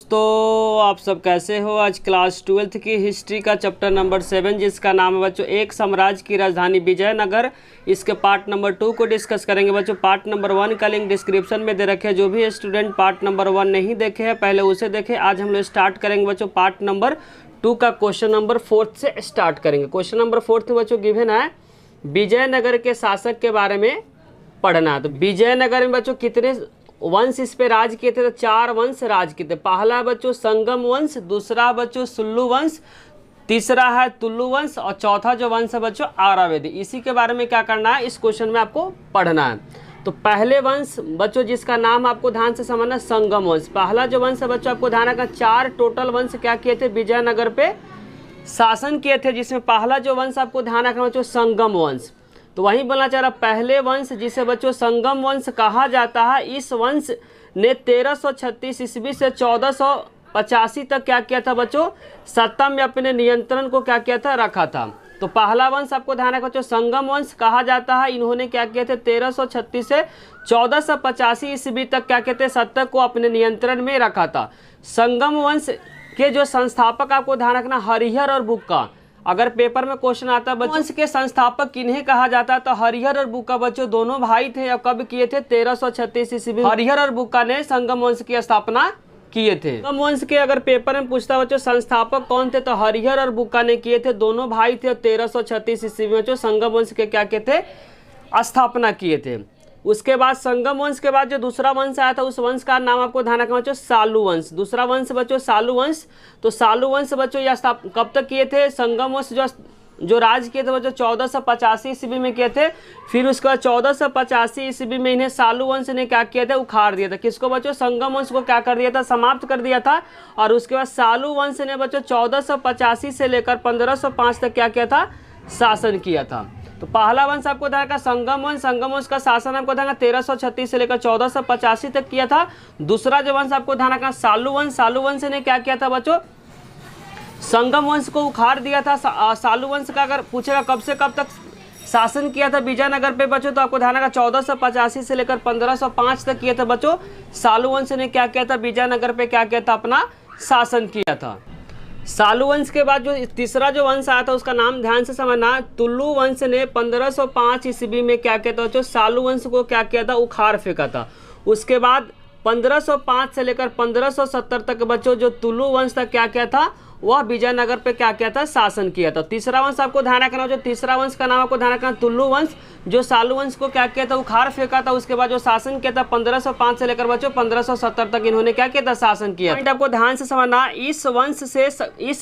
दोस्तों, आप सब कैसे हो। आज क्लास 12th की हिस्ट्री का चैप्टर नंबर 7 जिसका नाम है बच्चों एक साम्राज्य की राजधानी विजयनगर, इसके पार्ट नंबर 2 को डिस्कस करेंगे बच्चों। पार्ट नंबर 1 का लिंक डिस्क्रिप्शन में दे रखे हैं। जो भी स्टूडेंट पार्ट नंबर 1 नहीं देखे हैं पहले उसे देखें। आज हम लोग स्टार्ट करेंगे बच्चों पार्ट नंबर 2 का क्वेश्चन नंबर 4 से स्टार्ट करेंगे। क्वेश्चन नंबर 4 में बच्चों गिवन है विजयनगर के शासक के बारे में पढ़ना। तो विजयनगर में बच्चों कितने वंश इस पे राज किए थे? तो 4 वंश राज किए थे। पहला बच्चों संगम वंश, दूसरा बच्चों सुल्लू वंश, तीसरा है तुल्लु वंश और चौथा जो वंश है बच्चों आरावेदी। इसी के बारे में क्या करना है, इस क्वेश्चन में आपको पढ़ना है। तो पहले वंश बच्चों जिसका नाम आपको ध्यान से समझना, संगम वंश। पहला जो वंश है बच्चों आपको ध्यान रखना, 4 टोटल वंश क्या किए थे? विजयनगर पे शासन किए थे, जिसमें पहला जो वंश आपको ध्यान रखना बच्चों संगम वंश। तो वही बोलना चाह रहा, पहले वंश जिसे बच्चों संगम वंश कहा जाता है, इस वंश ने 1336 ईस्वी से 1485 तक क्या किया था बच्चों? सत्ता में अपने नियंत्रण को क्या किया था? रखा था। तो पहला वंश आपको ध्यान रखना बच्चों संगम वंश कहा जाता है। इन्होंने क्या किया थे? 1336 से 1485 ईस्वी तक क्या कहते? सत्ता को अपने नियंत्रण में रखा था। संगम वंश के जो संस्थापक आपको ध्यान रखना, हरिहर और बुक्का। अगर पेपर में क्वेश्चन आता है वंश के संस्थापक किन्हें कहा जाता है, तो हरिहर और बुक्का बच्चों दोनों भाई थे। और कब किए थे? 1336 ईस्वी। हरिहर और बुक्का ने संगम वंश की स्थापना किए थे। संगम वंश के अगर पेपर में पूछता बच्चों संस्थापक कौन थे, तो हरिहर और बुक्का ने किए थे। दोनों भाई थे। 1336 ईस्वी में बच्चों संगम वंश के क्या किए थे? स्थापना किए थे। उसके बाद संगम वंश के बाद जो दूसरा वंश आया था, उस वंश का नाम आपको ध्यान रखना बच्चों सालू वंश। दूसरा वंश बच्चों सालू वंश। तो सालू वंश बच्चों यह कब तक किए थे? संगम वंश जो राज किए थे बच्चों 1485 ईस्वी में किए थे। फिर उसके बाद 1485 ईस्वी में इन्हें सालू वंश ने क्या किया था? उखाड़ दिया था। किसको बच्चों? संगम वंश को क्या कर दिया था? समाप्त कर दिया था। और उसके बाद सालू वंश ने बच्चों 1485 से लेकर 1505 तक क्या किया था? शासन किया था। तो पहला वंश आपको ध्यान रखना संगम वंश। संगम वंश का शासन आपको ध्यान रखना 1336 से लेकर 1485 तक किया था। दूसरा जो वंश आपको ध्यान रखना सालू वंश। सालू वंश ने क्या किया था बच्चों? संगम वंश को उखाड़ दिया था। सालू वंश का अगर पूछेगा कब से कब तक शासन किया था विजयनगर पे बच्चों, तो आपको ध्यान रखना 1485 से लेकर 1505 तक किया था बच्चों। सालू वंश ने क्या किया था? विजयनगर पे क्या किया था? अपना शासन किया था। सालू वंश के बाद जो तीसरा जो वंश आया था उसका नाम ध्यान से समझना, तुल्लु वंश ने 1505 ईस्वी में क्या किया था बच्चों? सालू वंश को क्या किया था? उखाड़ फेंका था। उसके बाद 1505 से लेकर 1570 तक बच्चों जो तुल्लु वंश था क्या किया था? वह विजयनगर पे क्या किया था? शासन किया था। तीसरा वंश आपको ध्यान रखना, जो तीसरा वंश का नाम आपको ध्यान रखना तुल्लु वंश, जो सालू वंश को क्या किया था? उखाड़ फेंका था। उसके बाद जो शासन किया था 1505 से लेकर बच्चों 1570 तक इन्होंने क्या किया था? शासन किया। पॉइंट आपको ध्यान से समझना, इस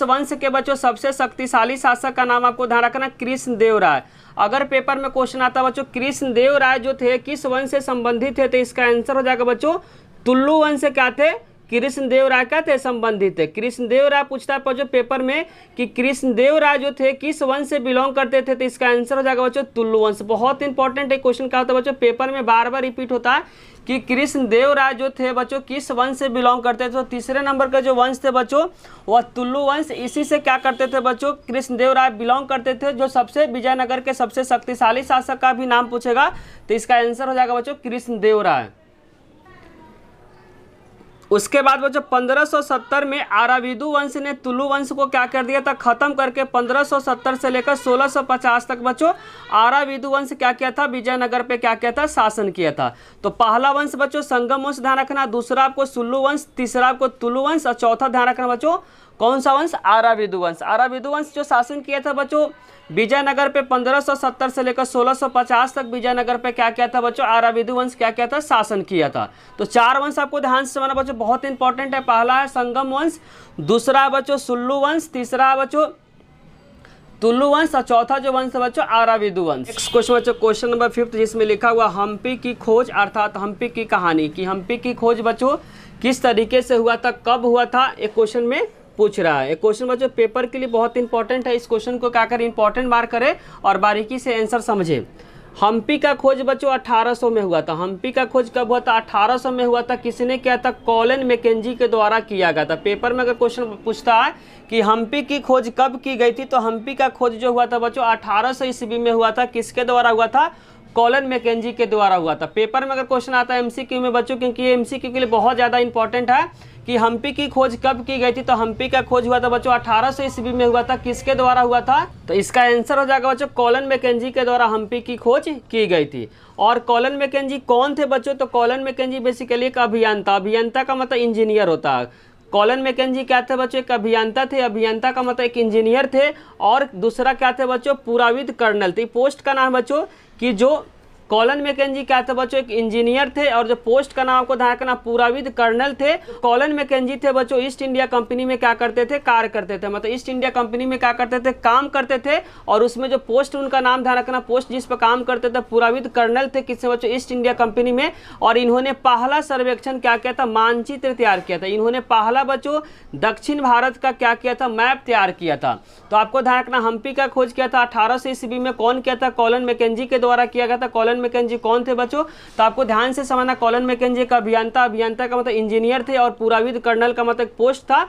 वंश के बच्चों सबसे शक्तिशाली शासक का नाम आपको ध्यान रखना कृष्णदेव राय। अगर पेपर में क्वेश्चन आता बच्चों कृष्णदेव राय जो थे किस वंश से संबंधित थे, तो इसका आंसर हो जाएगा बच्चों तुल्लु वंश से क्या थे? कृष्णदेव राय क्या थे? संबंधित थे। कृष्णदेव राय पूछता है बच्चों पेपर में कि कृष्णदेव राय जो थे किस वंश से बिलोंग करते थे, तो इसका आंसर हो जाएगा बच्चों तुल्लु वंश। बहुत इंपॉर्टेंट एक क्वेश्चन क्या होता है बच्चों, पेपर में बार बार रिपीट होता है कि कृष्णदेव राय जो थे बच्चों किस वंश से बिलोंग करते थे। तो तीसरे नंबर का जो वंश थे बच्चों वह तुल्लु वंश। इसी से क्या करते थे बच्चों? कृष्णदेव राय बिलोंग करते थे। जो सबसे विजयनगर के सबसे शक्तिशाली शासक का भी नाम पूछेगा तो इसका आंसर हो जाएगा बच्चों कृष्णदेव राय। उसके बाद बच्चों 1570 में आराविदु वंश ने तुल्लु वंश को क्या कर दिया था? खत्म करके 1570 से लेकर 1650 तक बच्चों आराविदु वंश क्या किया था? विजयनगर पे क्या किया था? शासन किया था। तो पहला वंश बच्चों संगम वंश ध्यान रखना, दूसरा आपको सुल्लु वंश, तीसरा आपको तुल्लु वंश और चौथा ध्यान रखना बच्चों कौन सा वंश? आराविदु वंश। आराविदु वंश जो शासन किया था बच्चों विजयनगर पे 1570 से लेकर 1650 तक विजयनगर पे क्या किया था बच्चों? आराविदु वंश क्या किया था? शासन किया था। तो 4 वंश आपको ध्यान से समझना बच्चों, बहुत इंपॉर्टेंट है। पहला है संगम वंश, दूसरा है बच्चों सुल्लु वंश, तीसरा है बच्चों तुल्लु वंश और चौथा जो वंश है बच्चों आराविदु वंश। नेक्स्ट क्वेश्चन बच्चों क्वेश्चन नंबर 5 जिसमें लिखा हुआ हम्पी की खोज अर्थात हम्पी की कहानी। कि हम्पी की खोज बच्चों किस तरीके से हुआ था, कब हुआ था, एक क्वेश्चन में पूछ रहा है। एक क्वेश्चन बच्चों पेपर के लिए बहुत इंपॉर्टेंट है। इस क्वेश्चन को क्या करें? इंपॉर्टेंट मार्क करें और बारीकी से आंसर समझे। हम्पी का खोज बच्चों 1800 में हुआ था। हम्पी का खोज कब हुआ था? 1800 में हुआ था। किसने किया था? कॉलिन मैकेंजी के द्वारा किया गया था। पेपर में अगर क्वेश्चन पूछता है कि हम्पी की खोज कब की गई थी, तो हम्पी का खोज जो हुआ था बच्चों 1800 ईस्वी में हुआ था। किसके द्वारा हुआ था? कॉलन मैकेंजी के द्वारा हुआ था। पेपर में अगर क्वेश्चन आता है एमसीक्यू में बच्चों, क्योंकि ये एमसीक्यू के लिए बहुत ज़्यादा इंपॉर्टेंट है कि हम्पी की खोज कब की गई थी, तो हम्पी का खोज हुआ था बच्चों 1800 ईस्वी में हुआ था। किसके द्वारा हुआ था, तो इसका आंसर हो जाएगा बच्चों कॉलन मैकेंजी के द्वारा हम्पी की खोज की गई थी। और कॉलन मैकेंजी कौन थे बच्चों, तो कॉलन मैकेंजी बेसिकली एक अभियंता, अभियंता का मतलब इंजीनियर होता है। कॉलन मैकेंजी क्या थे बच्चों, एक अभियंता थे, अभियंता का मतलब एक इंजीनियर थे। और दूसरा क्या थे बच्चों, पुराविद कर्नल थे। पोस्ट का नाम बच्चों कि जो कॉलन मैकेंजी क्या थे बच्चों, एक इंजीनियर थे, और जो पोस्ट का नाम आपको ध्यान रखना पुराविद कर्नल थे। कॉलन मैकेंजी थे बच्चों ईस्ट इंडिया कंपनी में क्या करते थे, कार्य करते थे, मतलब ईस्ट इंडिया कंपनी में क्या करते थे, काम करते थे। और उसमें जो पोस्ट उनका नाम ध्यान रखना, पोस्ट जिस पर काम करते थे पुराविद कर्नल थे, किससे बच्चों, ईस्ट इंडिया कंपनी में। और इन्होंने पहला सर्वेक्षण क्या किया था, मानचित्र तैयार किया था। इन्होंने पहला बच्चों दक्षिण भारत का क्या किया था, मैप तैयार किया था। तो आपको ध्यान रखना हम्पी का खोज किया था 1800 ईस्वी में, कौन किया था, कॉलन मैकेंजी के द्वारा किया गया था। कॉलन मैकेंजी कौन थे बच्चों, तो आपको ध्यान से समझना, कॉलन मैकेंजी का अभियंता, अभियंता का मतलब इंजीनियर थे, और पुराविद कर्नल का मतलब पोस्ट था।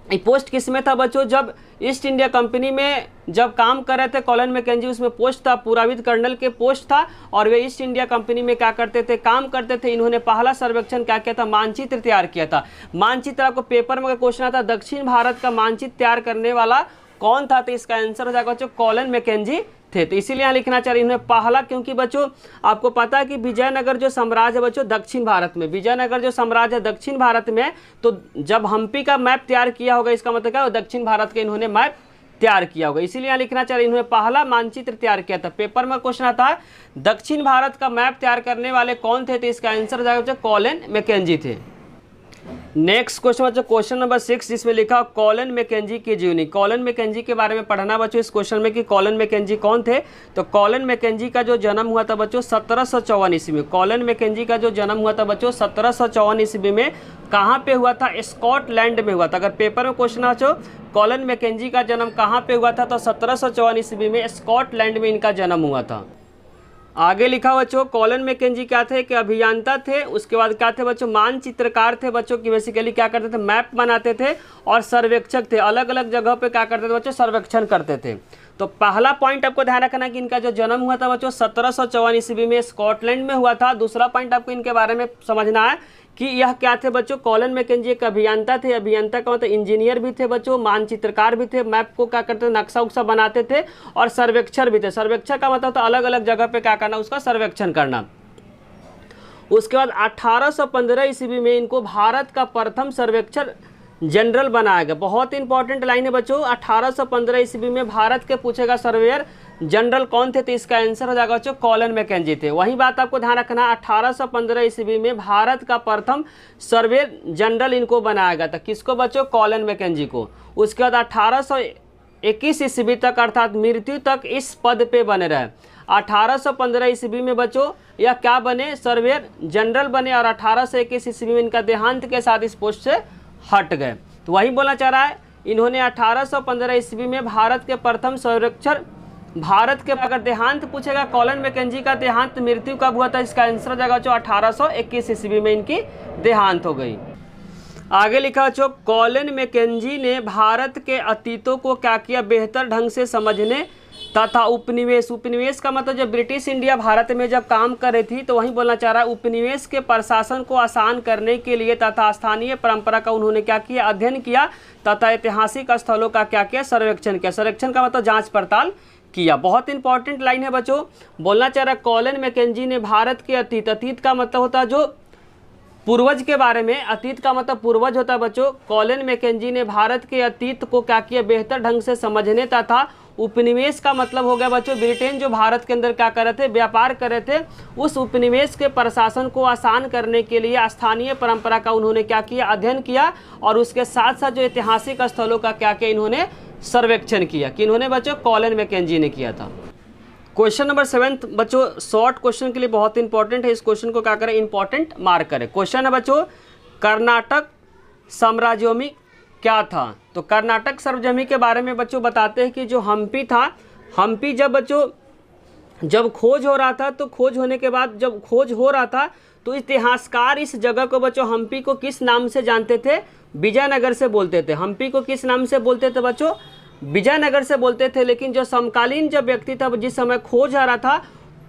ये पोस्ट किसमें था बच्चों, जब ईस्ट इंडिया कंपनी में जब काम कर रहे थे कॉलन मैकेंजी, उसमें पोस्ट था, पुराविद कर्नल के पोस्ट था, और वे ईस्ट इंडिया कंपनी में क्या करते थे, काम करते थे। इन्होंने पहला सर्वेक्षण क्या किया था, मानचित्र तैयार किया था। मानचित्र आपको पेपर में अगर क्वेश्चन आता, दक्षिण भारत का मानचित्र तैयार करने वाला कौन था, तो इसका आंसर हो जाएगा बच्चों कॉलन मैकेंजी थे। तो इसीलिए यहाँ लिखना चाहिए इन्होंने पहला, क्योंकि बच्चों आपको पता है कि विजयनगर जो साम्राज्य है बच्चों दक्षिण भारत में, विजयनगर जो साम्राज्य है दक्षिण भारत में, तो जब हम्पी का मैप तैयार किया होगा इसका मतलब क्या, दक्षिण भारत के इन्होंने मैप तैयार किया होगा। इसीलिए यहाँ लिखना चाहिए इन्होंने पहला मानचित्र तैयार किया था। पेपर में क्वेश्चन आता है दक्षिण भारत का मैप तैयार करने वाले कौन थे, तो इसका आंसर हो जाएगा कॉलन मैकेंजी थे। नेक्स्ट क्वेश्चन बच्चों क्वेश्चन नंबर 6, जिसमें लिखा कॉलन मैकेंजी की जीवनी। कॉलन मैकेंजी के बारे में पढ़ना बच्चों इस क्वेश्चन में कि कॉलन मैकेंजी कौन थे। तो कॉलन मैकेंजी का जो जन्म हुआ था बच्चों 1754 ईस्वी में। कॉलन मैकेंजी का जो जन्म हुआ था बच्चों 1754 ईस्वी में, कहाँ पे हुआ था, स्कॉटलैंड में हुआ था। अगर पेपर में क्वेश्चन आ जो कॉलन मैकेंजी का जन्म कहाँ पे हुआ था, तो 1754 ईस्वी में स्कॉटलैंड में इनका जन्म हुआ था। आगे लिखा बच्चों कॉलन मैकेंजी क्या थे कि अभियंता थे, उसके बाद क्या थे बच्चों, मानचित्रकार थे बच्चों की बेसिकली क्या करते थे, मैप बनाते थे, और सर्वेक्षक थे, अलग अलग जगह पे क्या करते थे बच्चों, सर्वेक्षण करते थे। तो पहला पॉइंट आपको ध्यान रखना कि इनका जो जन्म हुआ था बच्चों 1754 ईस्वी में स्कॉटलैंड में हुआ था। दूसरा पॉइंट आपको इनके बारे में समझना है कि यह क्या थे बच्चों, कॉलन मैकेंजी एक अभियंता थे, अभियंता का मतलब इंजीनियर भी थे बच्चों, मानचित्रकार भी थे, मैप को क्या करते थे, नक्शा उक्सा बनाते थे, और सर्वेक्षण भी थे। सर्वेक्षण का मतलब तो अलग अलग जगह पे क्या करना, उसका सर्वेक्षण करना। उसके बाद 1815 ईस्वी में इनको भारत का प्रथम सर्वेक्षण जनरल बनाया गया। बहुत इंपॉर्टेंट लाइन है बच्चों, 1815 ईस्वी में भारत के पूछेगा सर्वेयर जनरल कौन थे, तो इसका आंसर हो जाएगा बच्चों कॉलन मैकेंजी थे। वही बात आपको ध्यान रखना 1815 ईस्वी में भारत का प्रथम सर्वेयर जनरल इनको बनाया गया था। किसको बच्चों, कॉलन मैकेंजी को। उसके बाद 1821 ईस्वी तक अर्थात मृत्यु तक इस पद पे बने रहे। 1815 ईस्वी में बच्चों यह क्या बने, सर्वेयर जनरल बने, और 1821 ईस्वी में इनका देहांत के साथ इस पोस्ट से हट गए। तो वही बोलना चाह रहा है, इन्होंने 1815 ईस्वी में भारत के प्रथम सर्वेक्षण, भारत के अगर देहांत पूछेगा कॉलन मैकेंजी का देहांत मृत्यु कब हुआ था, इसका आंसर हो जाएगा जो 1821 ईस्वी में इनकी देहांत हो गई। आगे लिखा जो कॉलन मैकेंजी ने भारत के अतीतों को क्या किया, बेहतर ढंग से समझने तथा उपनिवेश, उपनिवेश का मतलब जब ब्रिटिश इंडिया भारत में जब काम कर रही थी, तो वहीं बोलना चाह रहा है उपनिवेश के प्रशासन को आसान करने के लिए तथा स्थानीय परंपरा का उन्होंने क्या किया, अध्ययन किया, तथा ऐतिहासिक स्थलों का क्या किया, सर्वेक्षण किया। सर्वेक्षण का मतलब जांच पड़ताल किया। बहुत इंपॉर्टेंट लाइन है बच्चों, बोलना चाह रहा है कॉलन मैकेंजी ने भारत के अतीत, अतीत का मतलब होता है जो पूर्वज के बारे में, अतीत का मतलब पूर्वज होता है बच्चों। कॉलन मैकेंजी ने भारत के अतीत को क्या किया, बेहतर ढंग से समझने तथा उपनिवेश का मतलब हो गया बच्चों ब्रिटेन जो भारत के अंदर क्या कर रहे थे, व्यापार कर रहे थे, उस उपनिवेश के प्रशासन को आसान करने के लिए स्थानीय परंपरा का उन्होंने क्या किया, अध्ययन किया, और उसके साथ साथ जो ऐतिहासिक स्थलों का क्या किया, इन्होंने सर्वेक्षण किया। कि इन्होंने बच्चों कॉलन मैकेंजी ने किया था। क्वेश्चन नंबर 7 बच्चों शॉर्ट क्वेश्चन के लिए बहुत इंपॉर्टेंट है, इस क्वेश्चन को क्या करें, इंपॉर्टेंट मार्क करें। क्वेश्चन है बच्चों कर्नाटक साम्राज्योमी क्या था। तो कर्नाटक साम्राज्योमी के बारे में बच्चों बताते हैं कि जो हम्पी था, हम्पी जब बच्चों जब खोज हो रहा था, तो खोज होने के बाद जब खोज हो रहा था तो इतिहासकार इस जगह को बच्चों हम्पी को किस नाम से जानते थे, विजयनगर से बोलते थे। हम्पी को किस नाम से बोलते थे बच्चों, विजयनगर से बोलते थे। लेकिन जो समकालीन जब व्यक्ति था जिस समय खोज आ रहा था,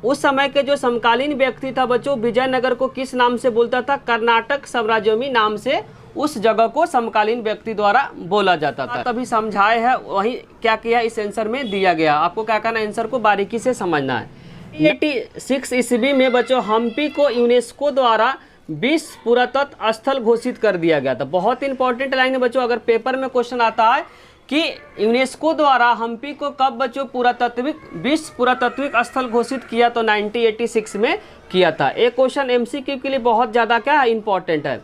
उस समय के जो समकालीन व्यक्ति था बच्चों, विजयनगर को किस नाम से बोलता था? कर्नाटक साम्राज्योमी नाम से उस जगह को समकालीन व्यक्ति द्वारा बोला जाता था। तभी समझाए है, वही क्या किया इस आंसर में दिया गया। आपको क्या करना है, आंसर को बारीकी से समझना है। 1986 ईस्वी में बच्चों हम्पी को यूनेस्को द्वारा विश्व पुरातत्व स्थल घोषित कर दिया गया था। बहुत इंपॉर्टेंट लाइन है बच्चों, अगर पेपर में क्वेश्चन आता है कि यूनेस्को द्वारा हम्पी को कब बच्चों विश्व पुरातत्विक स्थल घोषित किया, तो 1986 में किया था। एक क्वेश्चन एमसीक्यू के लिए बहुत ज़्यादा क्या है, इंपॉर्टेंट है।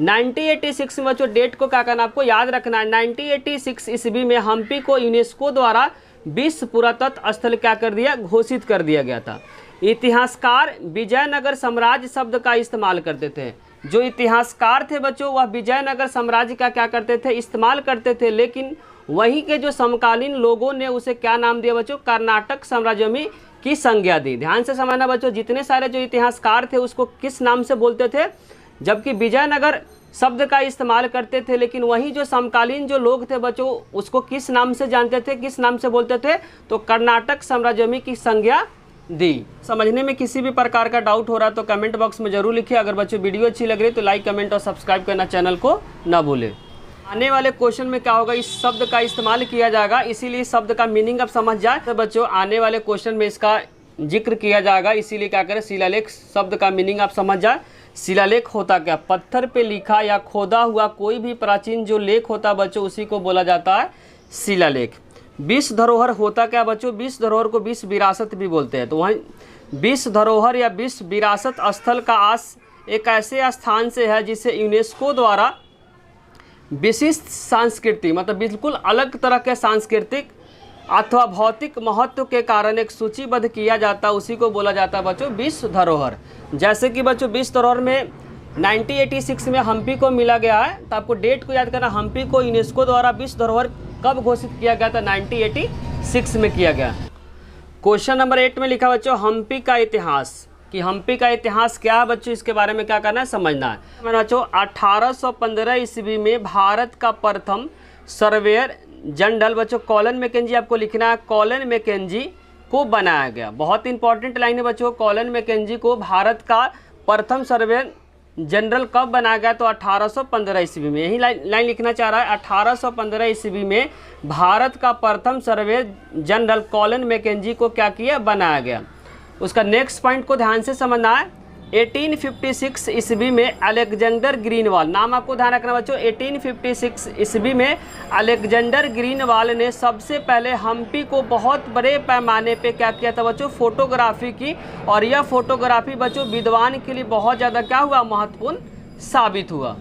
1986 में बच्चों डेट को क्या करना आपको याद रखना है। 1986 ईस्वी में हम्पी को यूनेस्को द्वारा विश्व पुरातत्व स्थल क्या कर दिया, घोषित कर दिया गया था। इतिहासकार विजयनगर साम्राज्य शब्द का इस्तेमाल करते थे। जो इतिहासकार थे बच्चों वह विजयनगर साम्राज्य का क्या करते थे, इस्तेमाल करते थे, लेकिन वहीं के जो समकालीन लोगों ने उसे क्या नाम दिया बच्चों, कर्नाटक साम्राज्योमी की संज्ञा दी। ध्यान से समझना बच्चों, जितने सारे जो इतिहासकार थे उसको किस नाम से बोलते थे, जबकि विजयनगर शब्द का इस्तेमाल करते थे, लेकिन वहीं जो समकालीन जो लोग थे बच्चों उसको किस नाम से जानते थे, किस नाम से बोलते थे, तो कर्नाटक साम्राज्योमी की संज्ञा दी। समझने में किसी भी प्रकार का डाउट हो रहा है तो कमेंट बॉक्स में जरूर लिखिए। अगर बच्चों वीडियो अच्छी लग रही है तो लाइक, कमेंट और सब्सक्राइब करना चैनल को ना भूलें। आने वाले क्वेश्चन में क्या होगा, इस शब्द का इस्तेमाल किया जाएगा, इसीलिए शब्द का मीनिंग अब समझ जाए। तो बच्चों आने वाले क्वेश्चन में इसका जिक्र किया जाएगा, इसीलिए क्या करें, शिलालेख शब्द का मीनिंग आप समझ जाए। शिलालेख होता क्या, पत्थर पे लिखा या खोदा हुआ कोई भी प्राचीन जो लेख होता है बच्चों उसी को बोला जाता है शिलालेख। विश्व धरोहर होता क्या बच्चों, विश्व धरोहर को विश्व विरासत भी बोलते हैं। तो वहीं विश्व धरोहर या विश्व विरासत स्थल का आस एक ऐसे स्थान से है जिसे यूनेस्को द्वारा विशिष्ट सांस्कृतिक मतलब बिल्कुल अलग तरह के सांस्कृतिक अथवा भौतिक महत्व के कारण एक सूचीबद्ध किया जाता है, उसी को बोला जाता है बच्चों विश्व धरोहर। जैसे कि बच्चों विश्व धरोहर में 1986 में हम्पी को मिला गया है, तो आपको डेट को याद करना, हम्पी को यूनेस्को द्वारा विश्व धरोहर कब घोषित किया गया था, 1986 में किया गया। क्वेश्चन नंबर 8 में लिखा बच्चों हम्पी का इतिहास, कि हम्पी का इतिहास क्या है बच्चों, इसके बारे में क्या करना है, समझना है। बच्चों 1815 ईस्वी में भारत का प्रथम सर्वेयर जनरल बच्चों कॉलन मैकेंजी, आपको लिखना है कॉलन मैकेंजी को बनाया गया। बहुत इंपॉर्टेंट लाइन है बच्चों, कॉलन मैकेंजी को भारत का प्रथम सर्वेयर जनरल कब बनाया गया, तो 1815 ईस्वी में। यही लाइन लिखना चाह रहा है, 1815 ईस्वी में भारत का प्रथम सर्वेयर जनरल कॉलन मैकेंजी को क्या किया, बनाया गया। उसका नेक्स्ट पॉइंट को ध्यान से समझना है। 1856 ईस्वी में अलेक्जेंडर ग्रीनवाल, नाम आपको ध्यान रखना बच्चों, 1856 ईस्वी में अलेक्जेंडर ग्रीनवाल ने सबसे पहले हम्पी को बहुत बड़े पैमाने पे क्या किया था बच्चों, फोटोग्राफी की। और यह फोटोग्राफी बच्चों विद्वान के लिए बहुत ज़्यादा क्या हुआ, महत्वपूर्ण साबित हुआ।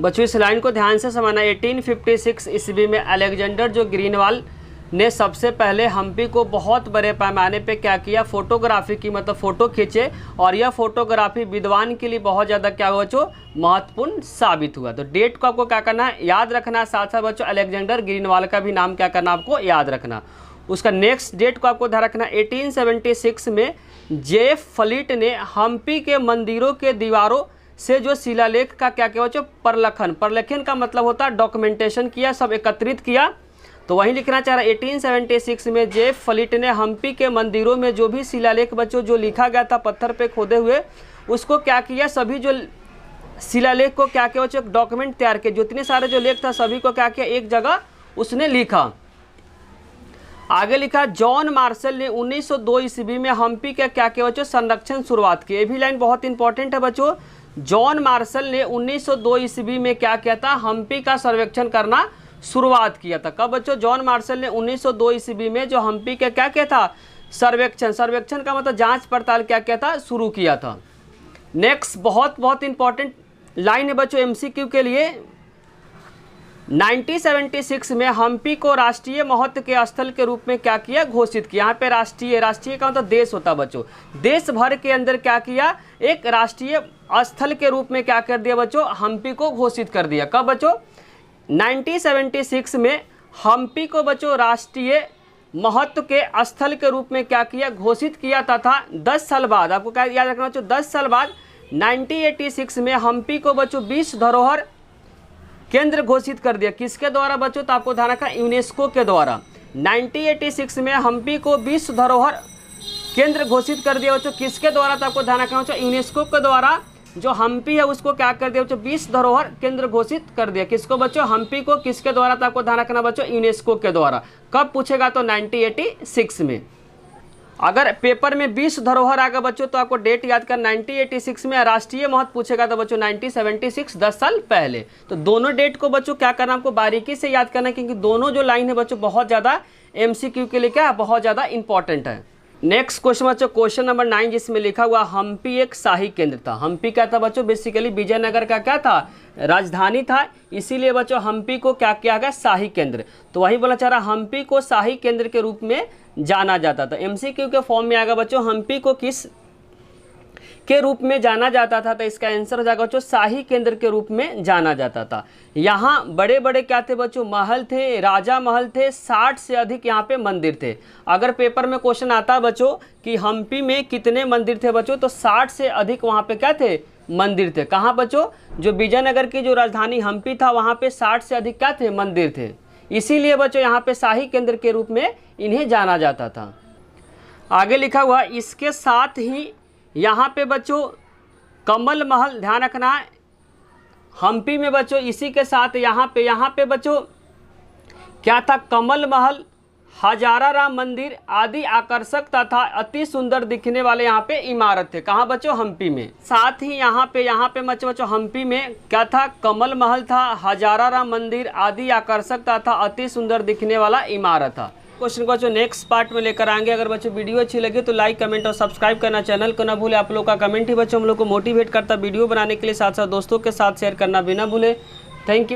बच्चों इस लाइन को ध्यान से समझना, 1856 ईस्वी में अलेक्जेंडर जो ग्रीनवाल ने सबसे पहले हम्पी को बहुत बड़े पैमाने पे क्या किया, फोटोग्राफी की, मतलब फ़ोटो खींचे। और यह फोटोग्राफी विद्वान के लिए बहुत ज़्यादा क्या हुआ बच्चों, महत्वपूर्ण साबित हुआ। तो डेट को आपको क्या करना है, याद रखना है। साथ साथ बच्चों अलेक्जेंडर ग्रीनवाल का भी नाम क्या करना आपको याद रखना। उसका नेक्स्ट डेट को आपको ध्यान रखना, 1876 में जेफ फ्लीट ने हम्पी के मंदिरों के दीवारों से जो शिलालेख का क्या किया बच्चों, परलेखन का मतलब होता है डॉक्यूमेंटेशन किया, सब एकत्रित किया। तो वही लिखना चाह रहा है 1876 में जेफ फ्लीट ने हम्पी के मंदिरों में जो भी शिलालेख बच्चों जो लिखा गया था पत्थर पे खोदे हुए, उसको क्या किया, सभी जो शिलालेख को क्या किया बच्चों, डॉक्यूमेंट तैयार किया। जितने सारे जो लेख था सभी को क्या किया, एक जगह उसने लिखा। आगे लिखा जॉन मार्शल ने 1902 ईस्वी में हम्पी के क्या किया बच्चों, संरक्षण शुरुआत की। ये भी लाइन बहुत इंपॉर्टेंट है बच्चों। जॉन मार्शल ने 1902 ईस्वी में क्या किया था, हम्पी का सर्वेक्षण करना शुरुआत किया था। कब बच्चों, जॉन मार्शल ने 1902 ईस्वी में जो हम्पी के क्या किया था, सर्वेक्षण का मतलब जांच पड़ताल क्या किया था, शुरू किया था। नेक्स्ट बहुत इंपॉर्टेंट लाइन है बच्चों एमसीक्यू के लिए। 1976 में हम्पी को राष्ट्रीय महत्व के स्थल के रूप में क्या किया, घोषित किया। यहाँ पे राष्ट्रीय का मतलब देश होता है बच्चों, देश भर के अंदर क्या किया, एक राष्ट्रीय स्थल के रूप में क्या कर दिया बच्चों, हम्पी को घोषित कर दिया। कब बच्चों, 1976 में हम्पी को बच्चों राष्ट्रीय महत्व के स्थल के रूप में क्या किया, घोषित किया तथा 10 साल बाद, आपको क्या याद रखना बच्चों, 10 साल बाद 1986 में हम्पी को बच्चों विश्व धरोहर केंद्र घोषित कर दिया। किसके द्वारा बच्चों, तो आपको ध्यान रखना यूनेस्को के द्वारा। 1986 में हम्पी को विश्व धरोहर केंद्र घोषित कर दिया बच्चों किसके द्वारा, तो आपको ध्यान रखना बच्चों यूनेस्को के द्वारा जो हम्पी है उसको क्या कर दिया बच्चों, विश्व धरोहर केंद्र घोषित कर दिया। किसको बच्चों, हम्पी को, किसके द्वारा, तो आपको ध्यान रखना बच्चों यूनेस्को के द्वारा। कब पूछेगा, तो 1986 में। अगर पेपर में विश्व धरोहर आएगा बच्चों तो आपको डेट याद कर 1986 में। राष्ट्रीय महत्व पूछेगा तो बच्चों 1976, 10 साल पहले। तो दोनों डेट को बच्चों क्या करना, आपको बारीकी से याद करना है, क्योंकि दोनों जो लाइन है बच्चों बहुत ज़्यादा MCQ के लिए क्या है, बहुत ज़्यादा इंपॉर्टेंट है। नेक्स्ट क्वेश्चन बच्चों, क्वेश्चन नंबर 9, जिसमें लिखा हुआ हम्पी एक शाही केंद्र था। हम्पी क्या था बच्चों, बेसिकली विजयनगर का क्या था, राजधानी था, इसीलिए बच्चों हम्पी को क्या किया गया, शाही केंद्र। तो वही बोला चाह रहा, हम्पी को शाही केंद्र के रूप में जाना जाता था। MCQ के फॉर्म में आएगा बच्चों हम्पी को किस के रूप में जाना जाता था, तो इसका आंसर हो जाएगा बच्चों शाही केंद्र के रूप में जाना जाता था। यहाँ बड़े बड़े क्या थे बच्चों, महल थे, राजा महल थे, 60 से अधिक यहाँ पे मंदिर थे। अगर पेपर में क्वेश्चन आता बच्चों कि हम्पी में कितने मंदिर थे बच्चों, तो 60 से अधिक वहाँ पे क्या थे, मंदिर थे। कहाँ बच्चों, जो विजयनगर की जो राजधानी हम्पी था वहाँ पे 60 से अधिक क्या थे, मंदिर थे। इसीलिए बच्चों यहाँ पे शाही केंद्र के रूप में इन्हें जाना जाता था। आगे लिखा हुआ, इसके साथ ही यहाँ पे बच्चों कमल महल, ध्यान रखना है, हम्पी में बच्चों इसी के साथ यहाँ पे बच्चों क्या था, कमल महल, हजारा राम मंदिर आदि आकर्षक तथा अति सुंदर दिखने वाले यहाँ पे इमारत थे। कहाँ बच्चों, हम्पी में। साथ ही यहाँ पे बच्चों हम्पी में क्या था, कमल महल था, हजारा राम मंदिर आदि आकर्षक तथा अति सुंदर दिखने वाला इमारत था। क्वेश्चन को बच्चों नेक्स्ट पार्ट में लेकर आएंगे। अगर बच्चों वीडियो अच्छी लगे तो लाइक, कमेंट और सब्सक्राइब करना, चैनल को ना भूले। आप लोग का कमेंट ही बच्चों हम लोग को मोटिवेट करता वीडियो बनाने के लिए, साथ साथ दोस्तों के साथ शेयर करना भी ना भूले। Thank you.